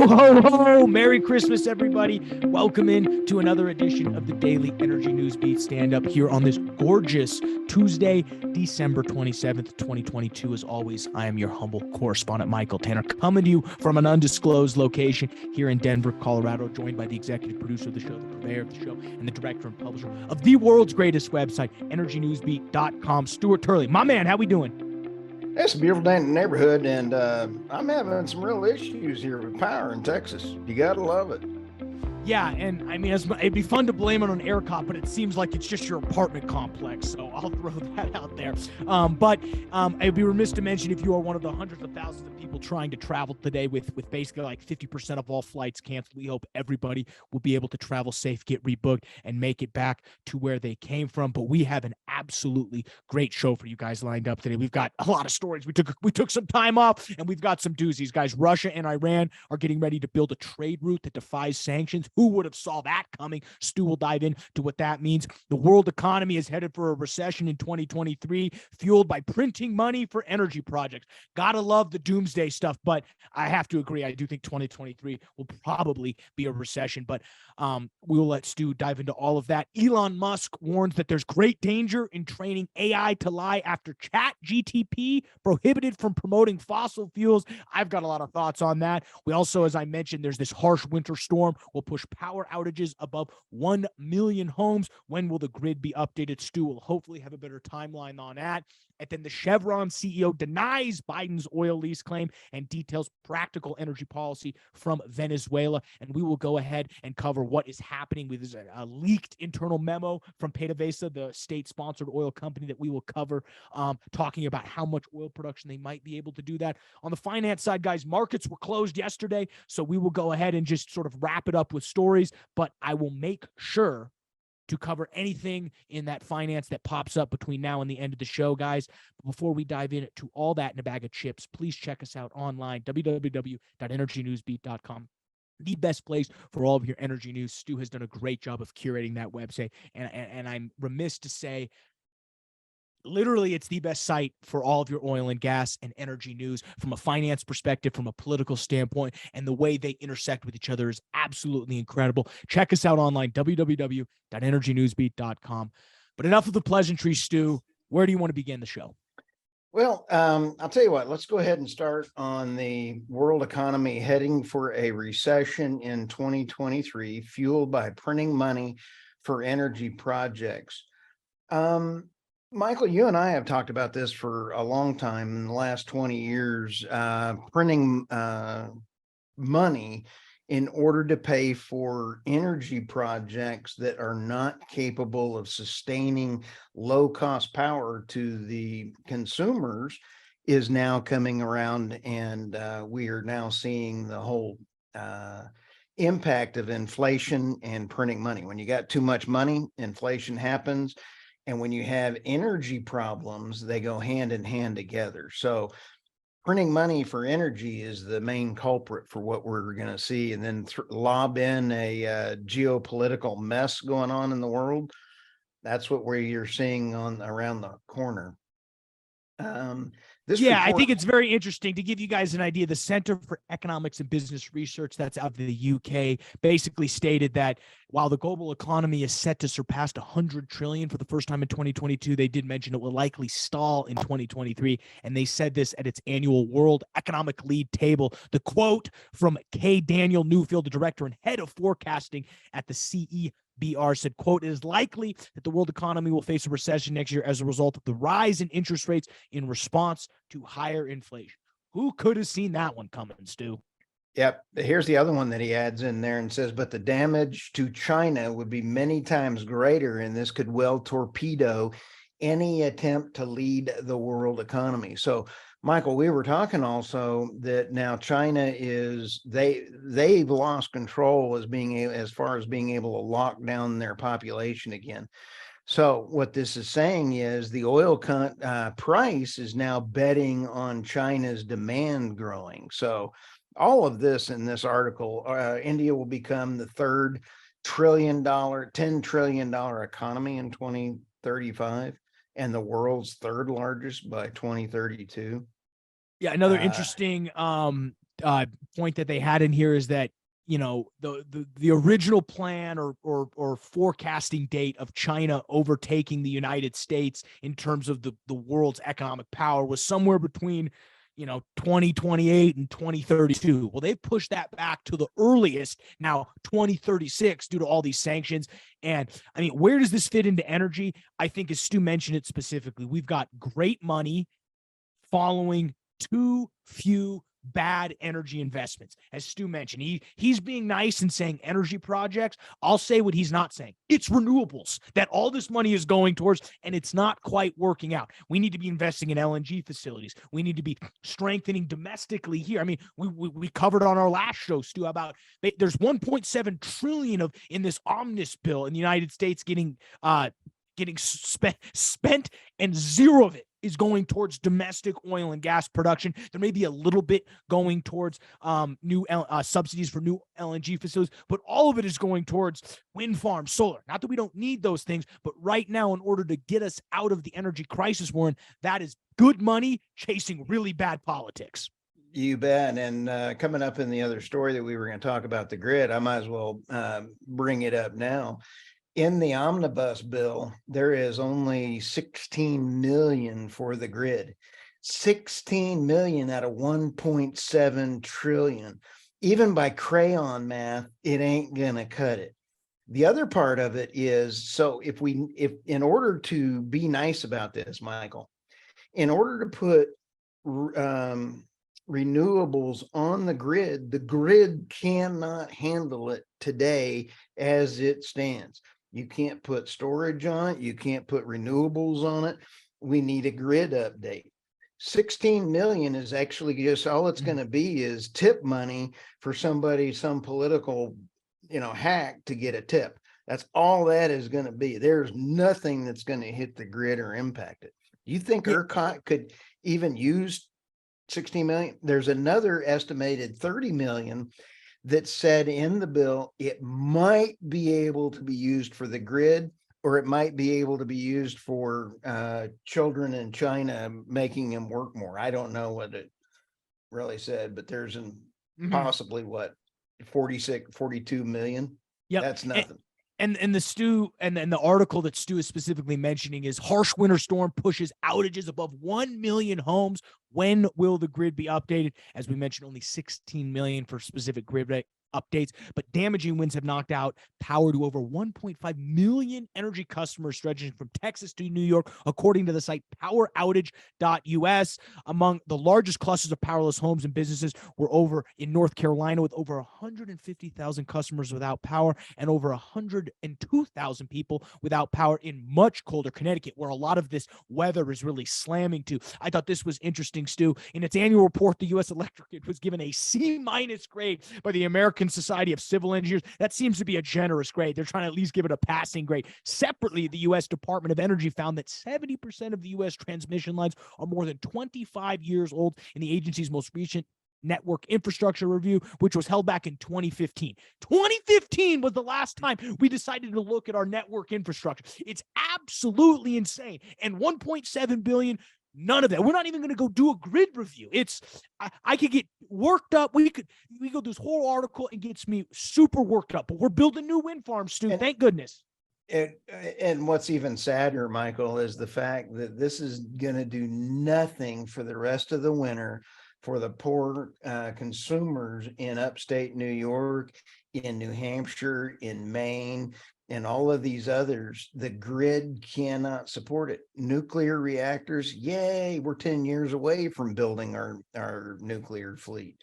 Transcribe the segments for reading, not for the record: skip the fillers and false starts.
ho, ho. Merry Christmas, everybody. Welcome in to another edition of the Daily Energy News Beat Stand-Up here on this gorgeous Tuesday, December 27th, 2022. As always, I am your humble correspondent, Michael Tanner, coming to you from an undisclosed location here in Denver, Colorado, joined by the executive producer of the show, the purveyor of the show, and the director and publisher of the world's greatest website, energynewsbeat.com, Stuart Turley. My man, how we doing? It's a beautiful day in the neighborhood, and I'm having some real issues here with power in Texas. You gotta love it. Yeah, and I mean, it'd be fun to blame it on ERCOT, but it seems like it's just your apartment complex, so I'll throw that out there. But I'd be remiss to mention, if you are one of the hundreds of thousands of people trying to travel today with basically like 50% of all flights canceled, we hope everybody will be able to travel safe, get rebooked, and make it back to where they came from. But we have an absolutely great show for you guys lined up today. We've got a lot of stories. We took some time off, and we've got some doozies, guys. Russia and Iran are getting ready to build a trade route that defies sanctions. Who would have saw that coming? Stu will dive into what that means. The world economy is headed for a recession in 2023, fueled by printing money for energy projects. Gotta love the doomsday stuff, but I have to agree. I do think 2023 will probably be a recession, but we will let Stu dive into all of that. Elon Musk warns that there's great danger in training AI to lie after ChatGPT prohibited from promoting fossil fuels. I've got a lot of thoughts on that. We also, as I mentioned, there's this harsh winter storm will push power outages above 1 million homes. When will the grid be updated? Stu will hopefully have a better timeline on that. And then the Chevron CEO denies Biden's oil lease claim and details practical energy policy from Venezuela. And we will go ahead and cover what is happening with a leaked internal memo from PDVSA, the state-sponsored oil company, that we will cover, talking about how much oil production they might be able to do that. On the finance side, guys, markets were closed yesterday, so we will go ahead and just sort of wrap it up with stories, but I will make sure to cover anything in that finance that pops up between now and the end of the show, guys. But before we dive into all that in a bag of chips, please check us out online, www.energynewsbeat.com. The best place for all of your energy news. Stu has done a great job of curating that website, and I'm remiss to say, literally, it's the best site for all of your oil and gas and energy news from a finance perspective, from a political standpoint, and the way they intersect with each other is absolutely incredible. Check us out online, www.energynewsbeat.com. But enough of the pleasantries, Stu. Where do you want to begin the show? Well, I'll tell you what, let's go ahead and start on the world economy heading for a recession in 2023, fueled by printing money for energy projects. Michael, you and I have talked about this for a long time, in the last 20 years, printing money in order to pay for energy projects that are not capable of sustaining low-cost power to the consumers is now coming around, and we are now seeing the whole impact of inflation and printing money. When you got too much money, inflation happens. And when you have energy problems, they go hand in hand together. So printing money for energy is the main culprit for what we're going to see. And then lob in a geopolitical mess going on in the world. That's what you're seeing around the corner. I think it's very interesting to give you guys an idea. The Center for Economics and Business Research, that's out of the UK, basically stated that while the global economy is set to surpass 100 trillion for the first time in 2022, they did mention it will likely stall in 2023. And they said this at its annual World Economic Lead table. The quote from K. Daniel Newfield, the director and head of forecasting at the CEBR, said, quote, "It is likely that the world economy will face a recession next year as a result of the rise in interest rates in response to higher inflation." Who could have seen that one coming, Stu? Yep. Here's the other one that he adds in there and says, but the damage to China would be many times greater, and this could well torpedo any attempt to lead the world economy. So, Michael, we were talking also that now China they've lost control as far as being able to lock down their population again. So what this is saying is the oil price is now betting on China's demand growing. So all of this in this article, India will become the third $10 trillion economy in 2035. And the world's third largest by 2032. Yeah, another interesting point that they had in here is that, the original plan or forecasting date of China overtaking the United States in terms of the world's economic power was somewhere between 2028 and 2032. Well, they've pushed that back to the earliest now, 2036, due to all these sanctions. And I mean, where does this fit into energy? I think, as Stu mentioned it specifically, we've got great money following too few bad energy investments. As Stu mentioned, he's being nice and saying energy projects. I'll say what he's not saying. It's renewables that all this money is going towards, and it's not quite working out. We need to be investing in LNG facilities. We need to be strengthening domestically here. I mean, we covered on our last show, Stu, about there's 1.7 trillion in this omnibus bill in the United States getting spent, and zero of it is going towards domestic oil and gas production. There may be a little bit going towards new subsidies for new LNG facilities, but all of it is going towards wind farms, solar. Not that we don't need those things, but right now, in order to get us out of the energy crisis we're in, that is good money chasing really bad politics. You bet. And coming up in the other story that we were going to talk about, the grid, I might as well bring it up now. In the omnibus bill, there is only 16 million for the grid. 16 million out of 1.7 trillion. Even by crayon math, it ain't gonna cut it. The other part of it is, so if in order to be nice about this, Michael, in order to put renewables on the grid cannot handle it today as it stands. You can't put storage on it. You can't put renewables on it. We need a grid update. 16 million is actually just all it's going to be is tip money for somebody, some political, hack to get a tip. That's all that is going to be. There's nothing that's going to hit the grid or impact it. You think ERCOT could even use 16 million? There's another estimated 30 million that said in the bill it might be able to be used for the grid, or it might be able to be used for children in China, making them work more. I don't know what it really said, but there's possibly 42 million. Yep. That's nothing. And the Stu and the article that Stu is specifically mentioning is harsh winter storm pushes outages above 1 million homes. When will the grid be updated? As we mentioned, only 16 million for specific grid updates, but damaging winds have knocked out power to over 1.5 million energy customers stretching from Texas to New York, according to the site poweroutage.us. Among the largest clusters of powerless homes and businesses were over in North Carolina, with over 150,000 customers without power and over 102,000 people without power in much colder Connecticut, where a lot of this weather is really slamming to. I thought this was interesting, Stu. In its annual report, the U.S. Electric was given a C- grade by the American Society of Civil Engineers. That seems to be a generous grade. They're trying to at least give it a passing grade. Separately, the U.S. Department of Energy found that 70% of the U.S. transmission lines are more than 25 years old in the agency's most recent network infrastructure review, which was held back in 2015. 2015 was the last time we decided to look at our network infrastructure. It's absolutely insane. And 1.7 billion, none of that. We're not even going to go do a grid review. I could get worked up. We go this whole article and gets me super worked up, but we're building new wind farms, Stu. Thank goodness. And what's even sadder, Michael, is the fact that this is going to do nothing for the rest of the winter for the poor consumers in upstate New York, in New Hampshire, in Maine, and all of these others. The grid cannot support it. Nuclear reactors, yay, we're 10 years away from building our nuclear fleet.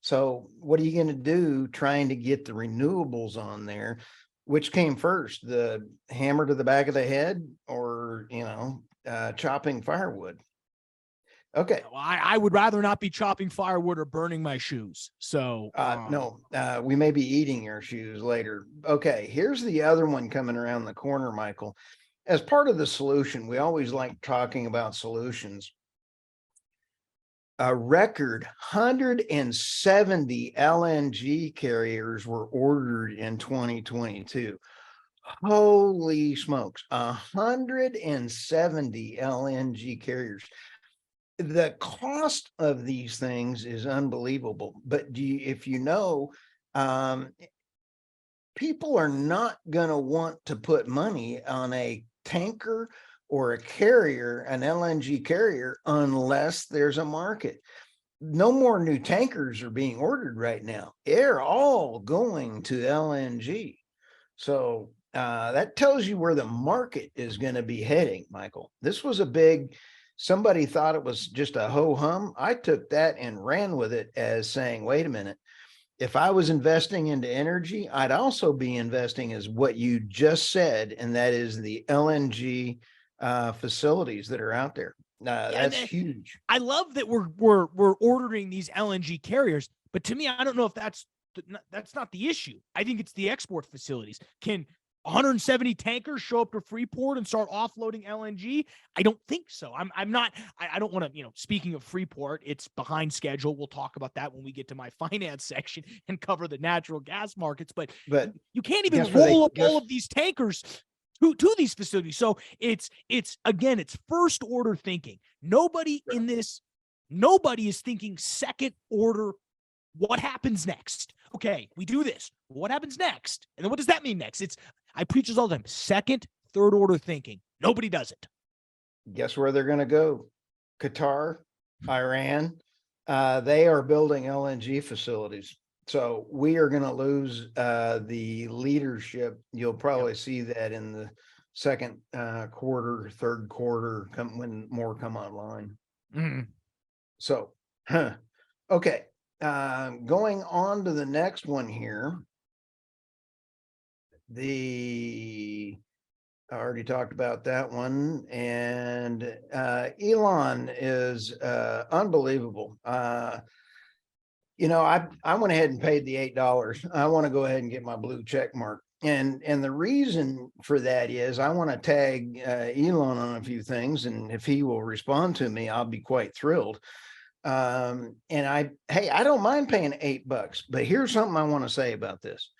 So what are you going to do trying to get the renewables on there? Which came first, the hammer to the back of the head or, chopping firewood? Okay. I would rather not be chopping firewood or burning my shoes. So no, we may be eating your shoes later. Okay, here's the other one coming around the corner, Michael. As part of the solution, we always like talking about solutions. A record 170 LNG carriers were ordered in 2022. Holy smokes, 170 LNG carriers. the cost of these things is unbelievable. But if you know, um, people are not going to want to put money on a tanker or a carrier, an LNG carrier, unless there's a market. No more new tankers are being ordered right now. They're all going to LNG. So that tells you where the market is going to be heading, Michael. This was a big, somebody thought it was just a ho hum. I took that and ran with it as saying, wait a minute, if I was investing into energy, I'd also be investing as what you just said, and that is the LNG facilities that are out there. That's huge. I love that we're ordering these LNG carriers, but to me, I don't know if that's not the issue. I think it's the export facilities. Can 170 tankers show up to Freeport and start offloading LNG? I don't think so. I'm not, I don't want to, speaking of Freeport, it's behind schedule. We'll talk about that when we get to my finance section and cover the natural gas markets, but you can't even roll up all of these tankers to these facilities. So it's again, it's first order thinking. Nobody is thinking second order. What happens next? Okay, we do this. What happens next? And then what does that mean next? I preach this all the time. Second, third order thinking. Nobody does it. Guess where they're going to go? Qatar, Iran. They are building LNG facilities. So we are going to lose the leadership. You'll probably see that in the second quarter, third quarter, when more come online. Mm-hmm. So, okay. Going on to the next one here. I already talked about that one. And Elon is unbelievable. I went ahead and paid the $8. I want to go ahead and get my blue check mark. And the reason for that is I want to tag Elon on a few things. And if he will respond to me, I'll be quite thrilled. And I don't mind paying $8, but here's something I want to say about this.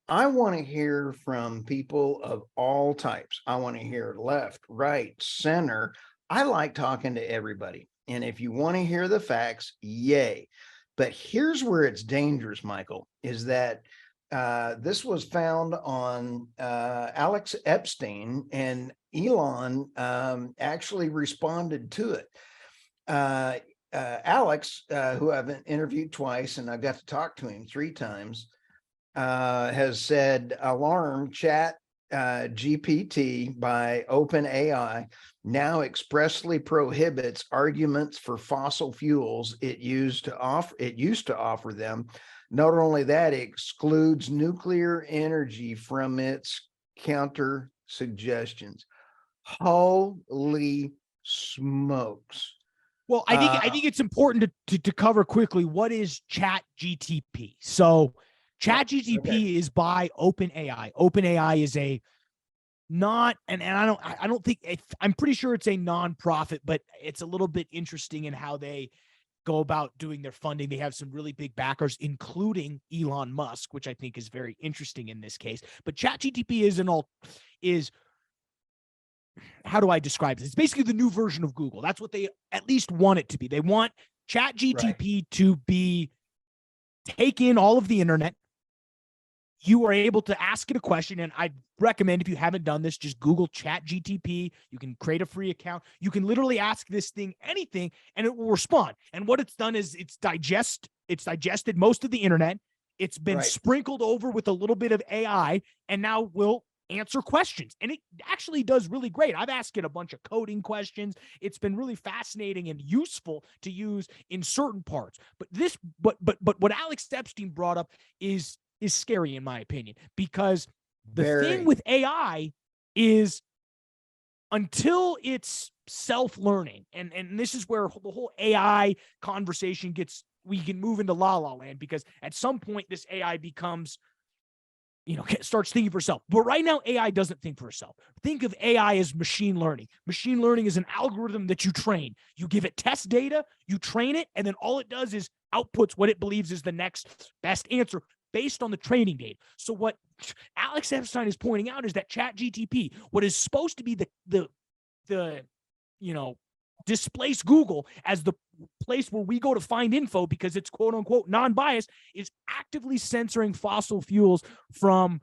I want to hear from people of all types. I want to hear left, right, center. I like talking to everybody. And if you want to hear the facts, yay. But here's where it's dangerous, Michael, is that this was found on Alex Epstein, and Elon actually responded to it. Alex, who I've interviewed twice, and I got to talk to him 3 times, has said, alarm, Chat GPT by OpenAI now expressly prohibits arguments for fossil fuels it used to offer them. Not only that, it excludes nuclear energy from its counter suggestions. Holy smokes. Well, I think it's important to cover quickly what is Chat GTP. So Chat GTP is by OpenAI. OpenAI is a I don't think I'm pretty sure it's a nonprofit, but it's a little bit interesting in how they go about doing their funding. They have some really big backers, including Elon Musk, which I think is very interesting in this case. But Chat GTP is how do I describe this? It's basically the new version of Google. That's what they at least want it to be. They want Chat GTP to take in all of the internet. You are able to ask it a question, and I recommend, if you haven't done this, just Google Chat GTP. You can create a free account. You can literally ask this thing anything, and it will respond. And what it's done is it's digested most of the internet. It's been sprinkled over with a little bit of AI, and now will answer questions. And it actually does really great. I've asked it a bunch of coding questions. It's been really fascinating and useful to use in certain parts. But what Alex Epstein brought up is scary, in my opinion, because the thing with AI is, until it's self-learning, and this is where the whole AI conversation we can move into la la land, because at some point this AI becomes, starts thinking for itself. But right now, AI doesn't think for itself. Think of AI as machine learning. Machine learning is an algorithm that you train. You give it test data, you train it, and then all it does is outputs what it believes is the next best answer based on the training data. So what Alex Epstein is pointing out is that Chat GTP, what is supposed to be the displace Google as the place where we go to find info because it's quote unquote non-biased, is actively censoring fossil fuels from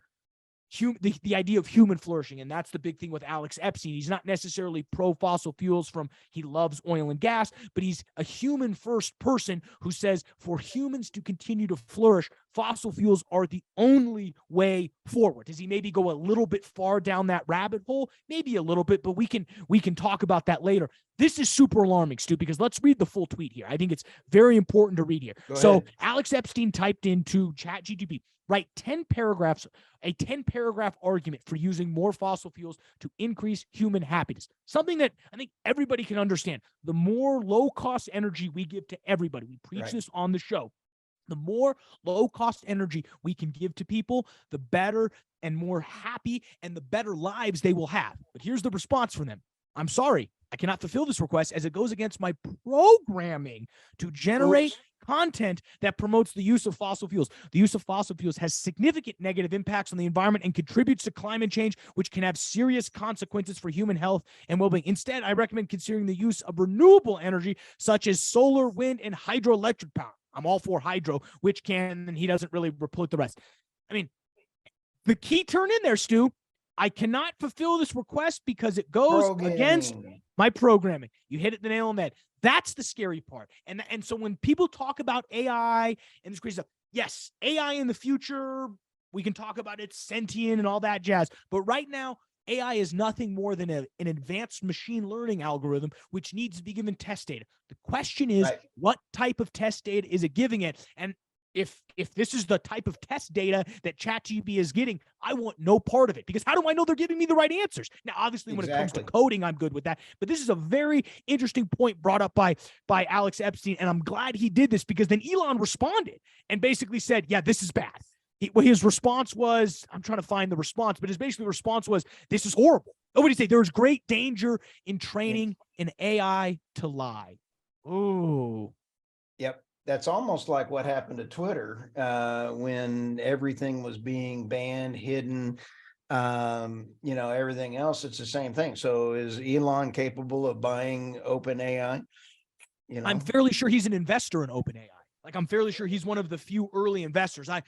the idea of human flourishing. And that's the big thing with Alex Epstein. He's not necessarily pro fossil fuels he loves oil and gas, but he's a human first person who says for humans to continue to flourish, fossil fuels are the only way forward. Does he maybe go a little bit far down that rabbit hole? Maybe a little bit, but we can talk about that later. This is super alarming, Stu, because let's read the full tweet here. I think it's very important to read here. So Alex Epstein typed into ChatGPT, write 10 paragraphs, a 10-paragraph argument for using more fossil fuels to increase human happiness. Something that I think everybody can understand. The more low-cost energy we give to everybody, we preach this on the show, the more low-cost energy we can give to people, the better and more happy and the better lives they will have. But here's the response from them. I'm sorry, I cannot fulfill this request as it goes against my programming to generate content that promotes the use of fossil fuels. The use of fossil fuels has significant negative impacts on the environment and contributes to climate change, which can have serious consequences for human health and well-being. Instead, I recommend considering the use of renewable energy such as solar, wind, and hydroelectric power. I'm all for hydro, which can, and he doesn't really report the rest. I mean, the key turn in there, Stu, I cannot fulfill this request because it goes against my programming. You hit it the nail on the head. That's the scary part. And so when people talk about AI and this crazy stuff, yes, AI in the future, we can talk about it sentient and all that jazz. But right now, AI is nothing more than an advanced machine learning algorithm, which needs to be given test data. The question is, what type of test data is it giving it? And if this is the type of test data that ChatGPT is getting, I want no part of it, because how do I know they're giving me the right answers? Now, obviously, when it comes to coding, I'm good with that. But this is a very interesting point brought up by Alex Epstein, and I'm glad he did this, because then Elon responded and basically said, yeah, this is bad. His response was, I'm trying to find the response, but his basically response was, this is horrible. Nobody say there's great danger in training an AI to lie. Ooh. Yep. That's almost like what happened to Twitter when everything was being banned, hidden, everything else. It's the same thing. So is Elon capable of buying OpenAI? I'm fairly sure he's an investor in OpenAI. Like, I'm fairly sure he's one of the few early investors. I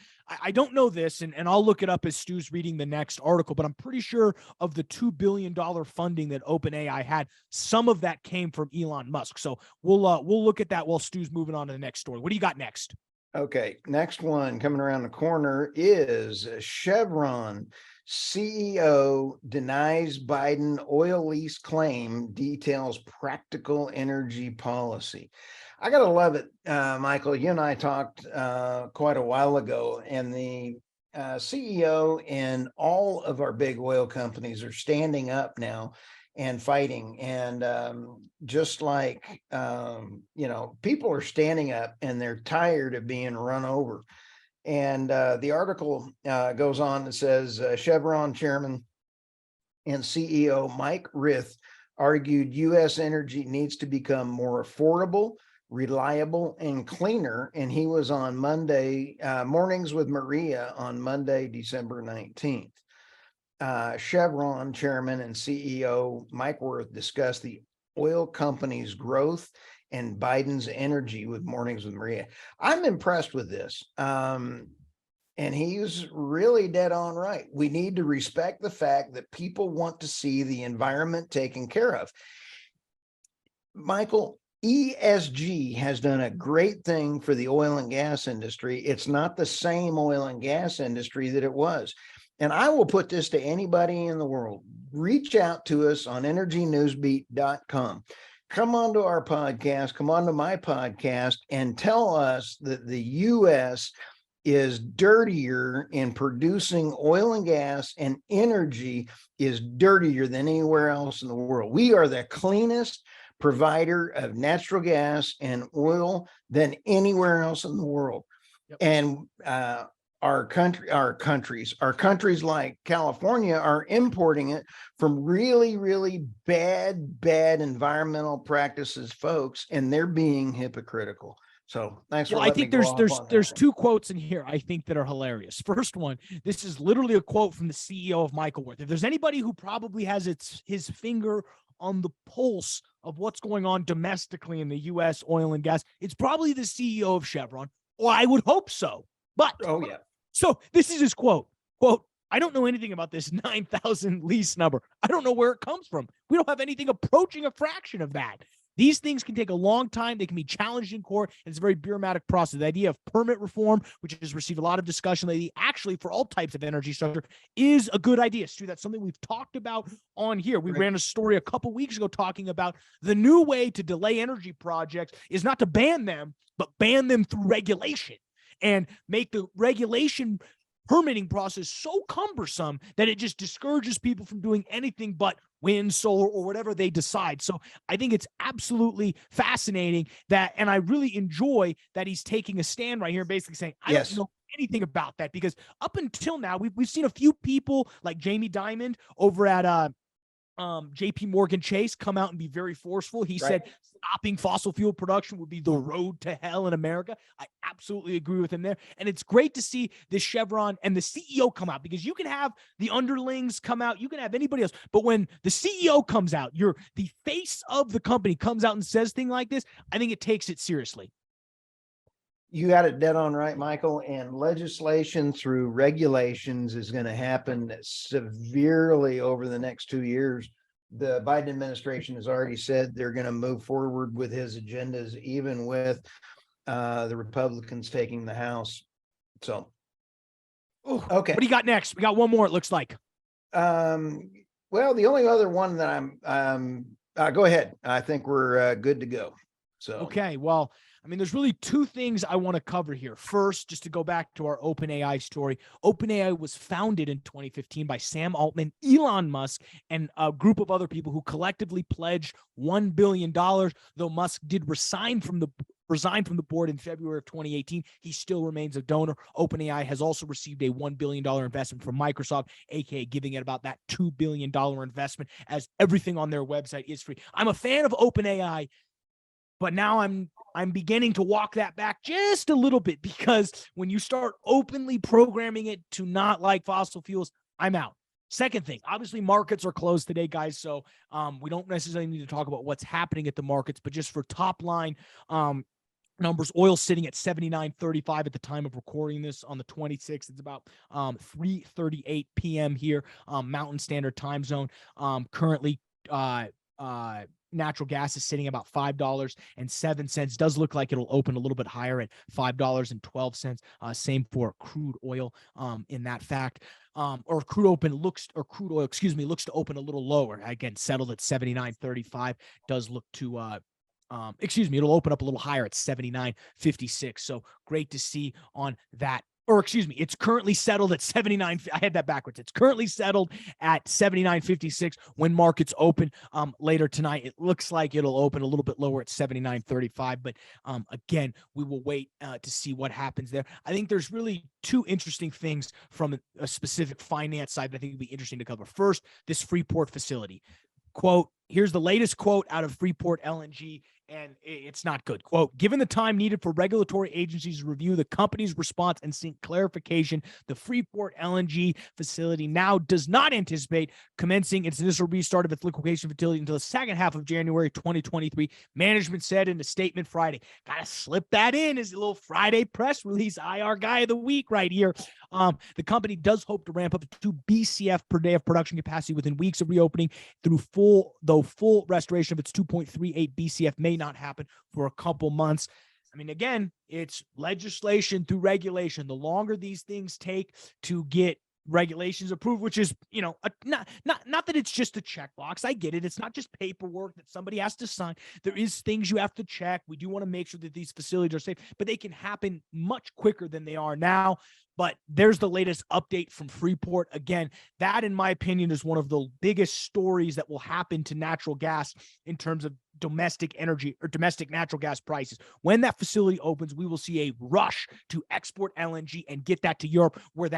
don't know this, and I'll look it up as Stu's reading the next article, but I'm pretty sure of the $2 billion funding that OpenAI had, some of that came from Elon Musk. So we'll look at that while Stu's moving on to the next story. What do you got next? Okay, next one coming around the corner is Chevron CEO denies Biden oil lease claim, details practical energy policy. I gotta love it, Michael. You and I talked quite a while ago, and the CEO and all of our big oil companies are standing up now and fighting. And just like, people are standing up and they're tired of being run over. And the article goes on and says, Chevron chairman and CEO Mike Rith argued U.S. energy needs to become more affordable, reliable, and cleaner. And he was on Monday, Mornings with Maria on Monday, December 19th. Chevron chairman and CEO Mike Wirth discussed the oil company's growth and Biden's energy with Mornings with Maria. I'm impressed with this. And he's really dead on right. We need to respect the fact that people want to see the environment taken care of. Michael, ESG has done a great thing for the oil and gas industry. It's not the same oil and gas industry that it was. And I will put this to anybody in the world. Reach out to us on energynewsbeat.com. Come onto our podcast, come onto my podcast, and tell us that the U.S. is dirtier in producing oil and gas, and energy is dirtier than anywhere else in the world. We are the cleanest provider of natural gas and oil than anywhere else in the world. Yep. And our countries like California are importing it from really, really bad environmental practices, folks, and they're being hypocritical. So thanks for letting me go off on that. There's two quotes in here I think that are hilarious. First one, this is literally a quote from the CEO of Michael Wirth. If there's anybody who probably has his finger on the pulse of what's going on domestically in the U.S. oil and gas, it's probably the CEO of Chevron, or I would hope so. But so this is his quote. Quote, I don't know anything about this 9,000 lease number. I don't know where it comes from. We don't have anything approaching a fraction of that. These things can take a long time. They can be challenged in court, and it's a very bureaucratic process. The idea of permit reform, which has received a lot of discussion lately, actually for all types of energy structure, is a good idea, Stu. That's something we've talked about on here. We ran a story a couple weeks ago talking about the new way to delay energy projects is not to ban them, but ban them through regulation and make the regulation permitting process so cumbersome that it just discourages people from doing anything but wind, solar, or whatever they decide. So I think it's absolutely fascinating that, and I really enjoy that he's taking a stand right here, basically saying, I don't know anything about that, because up until now, we've seen a few people like Jamie Dimon over at JP Morgan Chase come out and be very forceful. He said stopping fossil fuel production would be the road to hell in America. I absolutely agree with him there. And it's great to see this Chevron and the CEO come out, because you can have the underlings come out, you can have anybody else, but when the CEO comes out, the face of the company comes out and says things like this, I think it takes it seriously. You got it dead on right, Michael. And legislation through regulations is going to happen severely over the next 2 years. The Biden administration has already said they're going to move forward with his agendas, even with the Republicans taking the House. So, okay. What do you got next? We got one more, it looks like. Well, the only other one that go ahead. I think we're good to go. So, okay. Well, I mean, there's really two things I want to cover here. First, just to go back to our OpenAI story. OpenAI was founded in 2015 by Sam Altman, Elon Musk, and a group of other people who collectively pledged $1 billion, though Musk did resign from the board in February of 2018. He still remains a donor. OpenAI has also received a $1 billion investment from Microsoft, aka giving it about that $2 billion investment, as everything on their website is free. I'm a fan of OpenAI, but now I'm beginning to walk that back just a little bit, because when you start openly programming it to not like fossil fuels, I'm out. Second thing, obviously markets are closed today, guys, so we don't necessarily need to talk about what's happening at the markets, but just for top line numbers, oil sitting at 79.35 at the time of recording this on the 26th. It's about 3:38 p.m. here, Mountain Standard Time Zone. Currently, natural gas is sitting about $5.07. Does look like it'll open a little bit higher at $5.12. Same for crude oil. In that fact, crude oil, looks to open a little lower. Again, settled at 79.35. Does look to it'll open up a little higher at 79.56. So great to see on that. It's currently settled at 79. I had that backwards. It's currently settled at 79.56 when markets open later tonight. It looks like it'll open a little bit lower at 79.35. But again, we will wait to see what happens there. I think there's really two interesting things from a specific finance side that I think would be interesting to cover. First, this Freeport facility. Quote, here's the latest quote out of Freeport LNG, and it's not good. Quote, given the time needed for regulatory agencies to review the company's response and seek clarification, the Freeport LNG facility now does not anticipate commencing its initial restart of its liquefaction facility until the second half of January 2023. Management said in a statement Friday. Gotta slip that in as a little Friday press release. IR guy of the week right here. The company does hope to ramp up to 2 BCF per day of production capacity within weeks of reopening through full restoration of its 2.38 BCF may not happen for a couple months. I mean, again, it's legislation through regulation. The longer these things take to get regulations approved, which is, not that it's just a checkbox. I get it. It's not just paperwork that somebody has to sign. There is things you have to check. We do want to make sure that these facilities are safe, but they can happen much quicker than they are now. But there's the latest update from Freeport. Again, that, in my opinion, is one of the biggest stories that will happen to natural gas in terms of domestic energy or domestic natural gas prices. When that facility opens, we will see a rush to export LNG and get that to Europe, where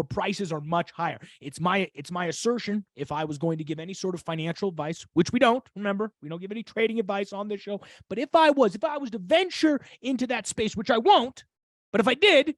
prices are much higher. It's my assertion, if I was going to give any sort of financial advice, which we don't, remember, we don't give any trading advice on this show, but if I was to venture into that space, which I won't, but if I did,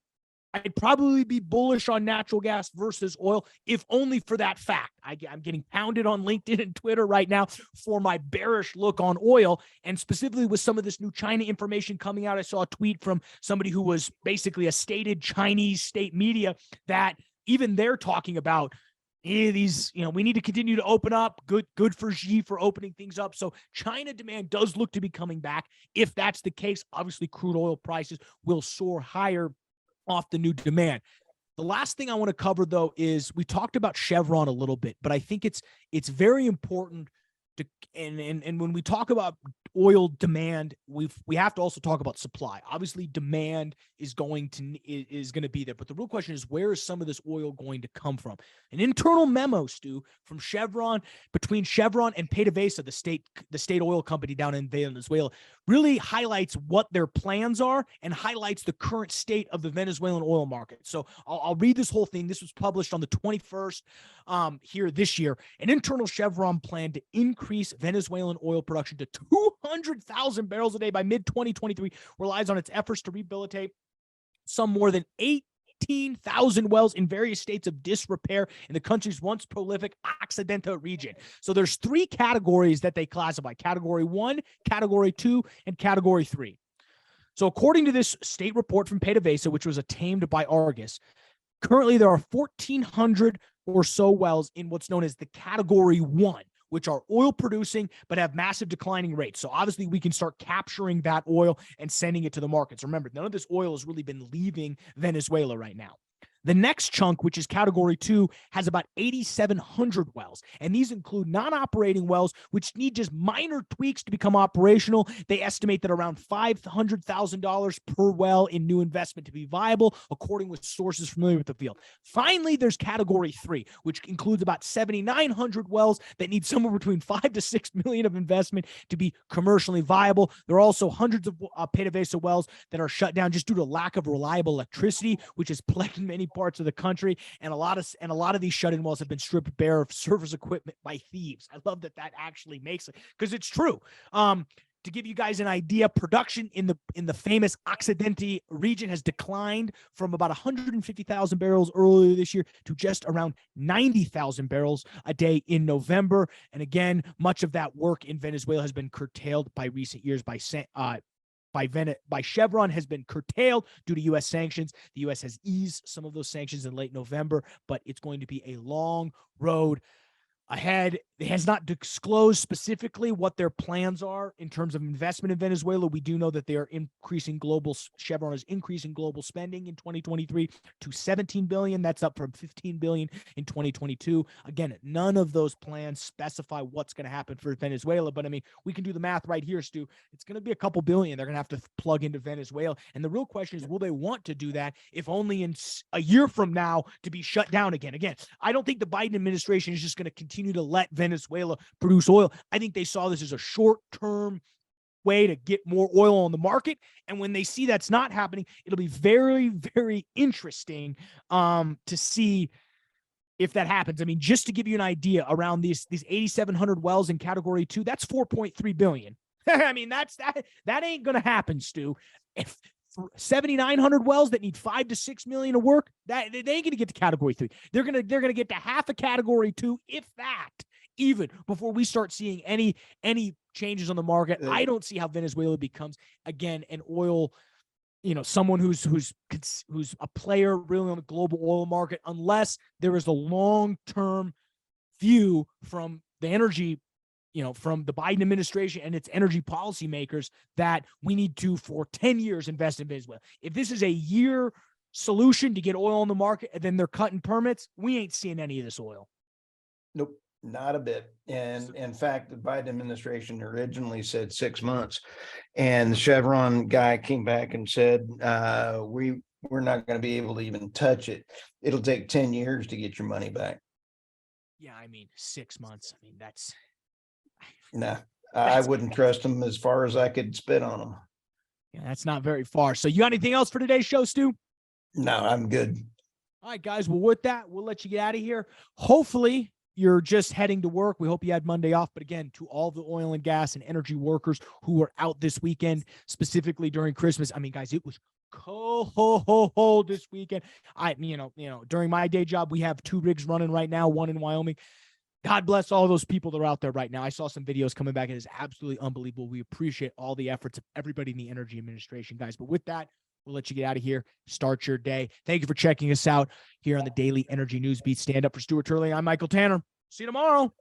I'd probably be bullish on natural gas versus oil, if only for that fact. I'm getting pounded on LinkedIn and Twitter right now for my bearish look on oil, and specifically with some of this new China information coming out. I saw a tweet from somebody who was basically a stated Chinese state media that even they're talking about these, we need to continue to open up. Good for Xi for opening things up. So China demand does look to be coming back. If that's the case, obviously crude oil prices will soar higher off the new demand. The last thing I want to cover, though, is we talked about Chevron a little bit, but I think it's very important to, and when we talk about oil demand, we have to also talk about supply. Obviously, demand is going to be there, but the real question is, where is some of this oil going to come from? An internal memo, Stu, from Chevron, between Chevron and PDVSA, the state oil company down in Venezuela, really highlights what their plans are and highlights the current state of the Venezuelan oil market. So I'll read this whole thing. This was published on the 21st here this year. An internal Chevron plan to increase Venezuelan oil production to 200,000 barrels a day by mid-2023 relies on its efforts to rehabilitate some more than 18,000 wells in various states of disrepair in the country's once prolific Occidental region. So there's three categories that they classify: Category 1, Category 2, and Category 3. So according to this state report from PDVSA, which was obtained by Argus, currently there are 1,400 or so wells in what's known as the Category 1, which are oil producing but have massive declining rates. So obviously we can start capturing that oil and sending it to the markets. Remember, none of this oil has really been leaving Venezuela right now. The next chunk, which is Category 2, has about 8,700 wells, and these include non-operating wells, which need just minor tweaks to become operational. They estimate that around $500,000 per well in new investment to be viable, according with sources familiar with the field. Finally, there's Category 3, which includes about 7,900 wells that need somewhere between $5 to $6 million of investment to be commercially viable. There are also hundreds of PDVSA wells that are shut down just due to lack of reliable electricity, which has plagued many parts of the country, and a lot of these shut-in wells have been stripped bare of surface equipment by thieves. I love that actually makes it, because it's true. To give you guys an idea, production in the famous Occidente region has declined from about 150,000 barrels earlier this year to just around 90,000 barrels a day in November. And again, much of that work in Venezuela has been curtailed by recent years by Chevron, has been curtailed due to U.S. sanctions. The U.S. has eased some of those sanctions in late November, but it's going to be a long road ahead. It has not disclosed specifically what their plans are in terms of investment in Venezuela. We do know that they are Chevron is increasing global spending in 2023 to $17 billion. That's up from $15 billion in 2022. Again, none of those plans specify what's going to happen for Venezuela, but I mean, we can do the math right here, Stu. It's going to be a couple billion they're going to have to plug into Venezuela. And the real question is, will they want to do that if only in a year from now to be shut down again? Again, I don't think the Biden administration is just going to continue to let Venezuela produce oil. I think they saw this as a short-term way to get more oil on the market. And when they see that's not happening, it'll be very, very interesting to see if that happens. I mean, just to give you an idea, around these 8,700 wells in Category 2, that's $4.3 billion. I mean, that ain't going to happen, Stu. If 7,900 wells that need $5 to $6 million of work, that they ain't going to get to Category 3. They're going to get to half a Category 2, if that, even before we start seeing any changes on the market. I don't see how Venezuela becomes again an oil, someone who's a player really on the global oil market, unless there is a long-term view from the energy, from the Biden administration and its energy policymakers that we need to, for 10 years, invest in Venezuela. If this is a year solution to get oil on the market and then they're cutting permits, we ain't seeing any of this oil. Nope, not a bit. And in fact, the Biden administration originally said 6 months, and the Chevron guy came back and said, we're not going to be able to even touch it. It'll take 10 years to get your money back. Yeah, I mean, 6 months. I mean, that's... Nah, I wouldn't trust them as far as I could spit on them. Yeah, that's not very far. So you got anything else for today's show, Stu? No, I'm good. All right, guys. Well, with that, we'll let you get out of here. Hopefully you're just heading to work, we hope you had Monday off. But again, to all the oil and gas and energy workers who were out this weekend, specifically during Christmas, I mean, guys, it was cold this weekend. During my day job, we have 2 rigs running right now, one in Wyoming. God bless all those people that are out there right now. I saw some videos coming back. It is absolutely unbelievable. We appreciate all the efforts of everybody in the energy administration, guys. But with that, we'll let you get out of here. Start your day. Thank you for checking us out here on the Daily Energy News Beat. Stand up for Stuart Turley. I'm Michael Tanner. See you tomorrow.